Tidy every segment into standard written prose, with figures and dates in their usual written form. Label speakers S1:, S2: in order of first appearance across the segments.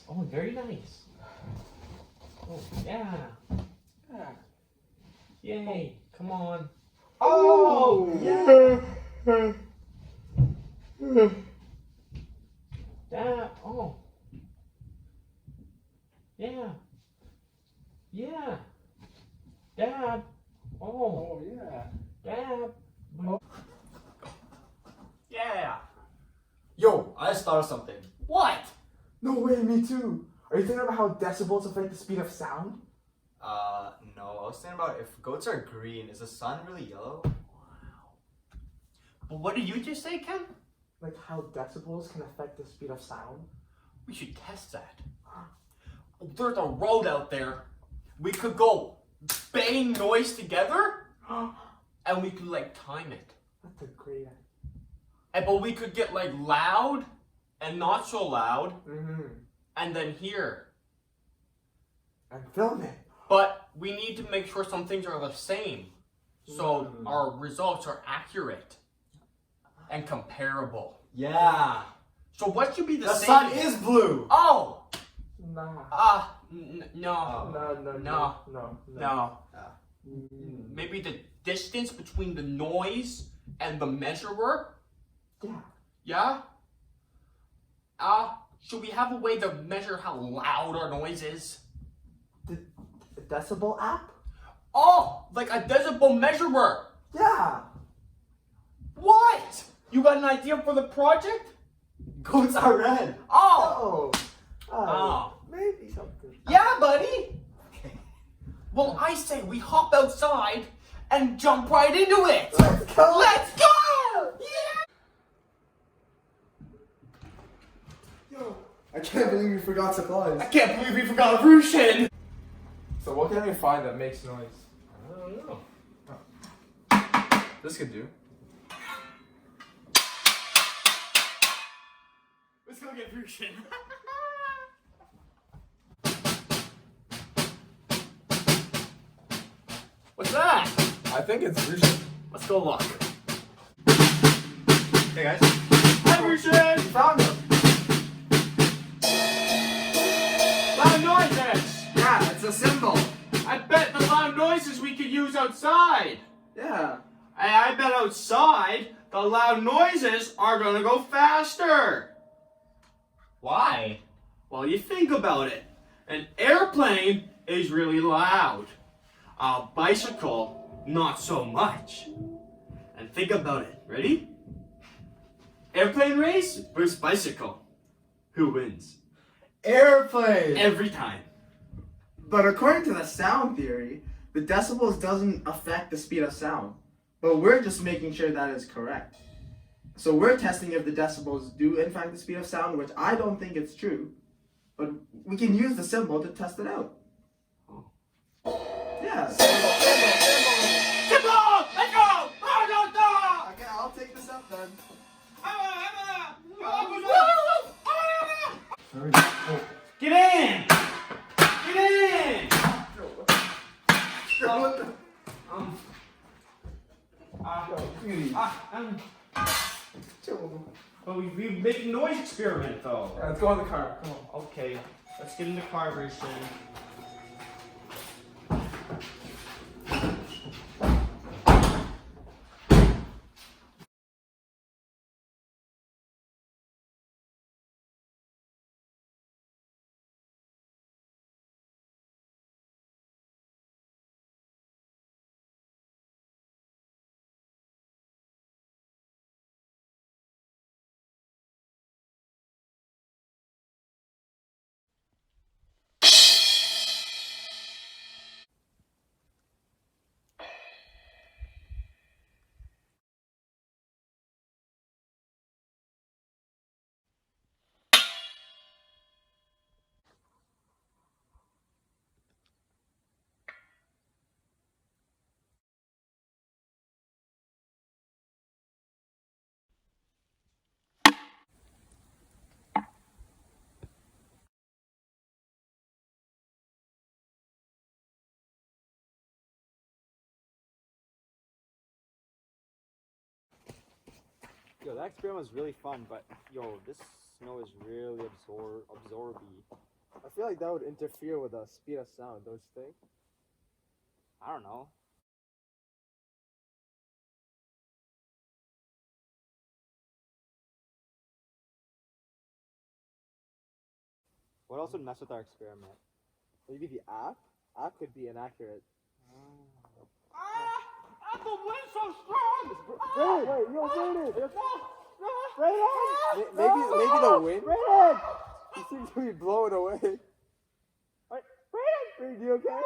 S1: Oh, very nice. Oh, yeah.
S2: Yeah.
S1: Yay. Come on.
S2: Oh,
S1: yeah. Dad. Oh. Yeah. Yeah. Dad. Oh.
S2: Oh, yeah.
S1: Dad.
S2: Oh.
S1: Yeah.
S3: Yo, I just thought of something.
S1: What?
S2: No way, me too. Are you thinking about how decibels affect the speed of sound?
S3: No. I was thinking about if goats are green, is the sun really yellow?
S1: But what did you just say, Ken?
S2: Like how decibels can affect the speed of sound?
S1: We should test that. There's a road out there. We could go bang noise together, and we could like time it.
S2: That's a great idea.
S1: But we could get like loud and not so loud,
S2: Mm-hmm.
S1: and then hear.
S2: And film it.
S1: But we need to make sure some things are the same, so our results are accurate and comparable.
S3: Yeah.
S1: So what should be the
S3: The
S1: same?
S3: sun is blue.
S1: Oh.
S2: Nah.
S1: No.
S2: No.
S1: Maybe the distance between the noise and the measurer.
S2: Yeah.
S1: Yeah? Should we have a way to measure how loud our noise is?
S2: The decibel app?
S1: Oh, like a decibel measurer.
S2: Yeah.
S1: What? You got an idea for the project?
S3: Goats are red.
S1: Oh.
S2: Oh. Maybe something.
S1: Yeah, buddy. Well, I say we hop outside and jump right into it.
S2: Let's go.
S1: Let's go! Yeah!
S2: Yo, I can't believe we forgot supplies.
S1: I can't believe we forgot Rushin.
S2: So what can we find that makes noise?
S1: I don't know.
S2: This could do.
S1: Let's go get Rushin. What's that?
S2: I think it's Russian.
S1: Let's go look.
S3: Hey guys.
S1: Hi, Rushin!
S2: Found him.
S1: Loud noises!
S2: Yeah, it's a symbol.
S1: I bet the loud noises we could use outside.
S2: Yeah.
S1: I bet outside the loud noises are gonna go faster.
S3: Why?
S1: Well, you think about it. An airplane is really loud. A bicycle, not so much. And think about it. Ready? Airplane race versus bicycle. Who wins?
S2: Airplane.
S1: Every time.
S2: But according to the sound theory, the decibels doesn't affect the speed of sound. But we're just making sure that is correct. So we're testing if the decibels do in fact the speed of sound, which I don't think it's true. But we can use the symbol to test it out. Yeah.
S1: Symbol! Let's go! Oh, no!
S2: Okay, I'll take this up then.
S1: Get in! Get in! Well, we make a noise experiment though.
S2: Let's go in the car. Come on.
S1: Okay, let's get in the car, Rushin.
S4: Yo, that experiment was really fun, but yo, this snow is really absorby.
S2: I feel like that would interfere with the speed of sound, don't you think?
S4: I don't know. What else would mess with our experiment?
S2: Maybe the app? App could be inaccurate.
S1: The wind's so strong!
S2: Brandon! Wait, yo, Brandon! Brandon! Maybe the wind? Brandon! He seems to be blowing away. Brandon, you okay?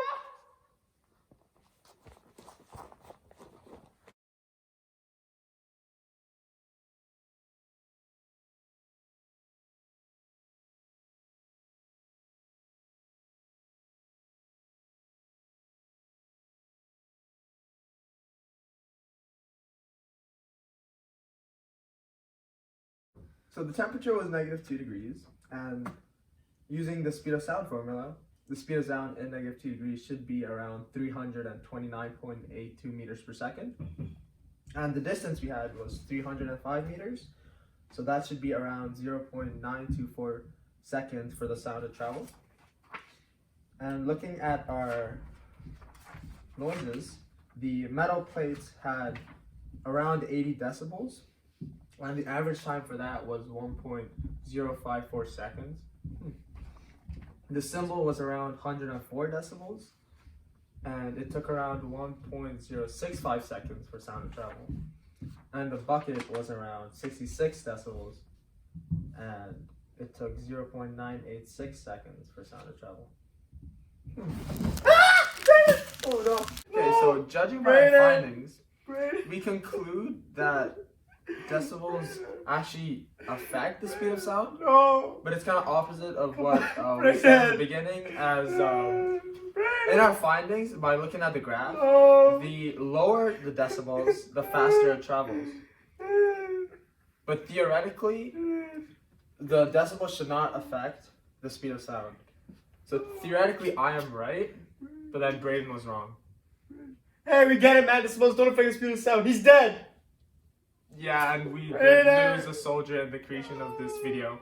S2: So the temperature was -2 degrees, and using the speed of sound formula, the speed of sound in -2 degrees should be around 329.82 meters per second. And the distance we had was 305 meters, so that should be around 0.924 seconds for the sound to travel. And looking at our noises, the metal plates had around 80 decibels, and the average time for that was 1.054 seconds. The cymbal was around 104 decibels, and it took around 1.065 seconds for sound to travel. And the bucket was around 66 decibels, and it took 0.986 seconds for sound to travel. Oh no. Okay, so judging by our findings, we conclude that decibels actually affect the speed of sound.
S1: No!
S2: But it's kind of opposite of what we said in the beginning, as in our findings, by looking at the graph, the lower the decibels, the faster it travels. But theoretically, the decibels should not affect the speed of sound. So theoretically, I am right, but then Braden was wrong.
S1: Hey, we get it, man. Decibels don't affect the speed of sound. He's dead!
S2: Yeah, and we did lose a soldier in the creation of this video.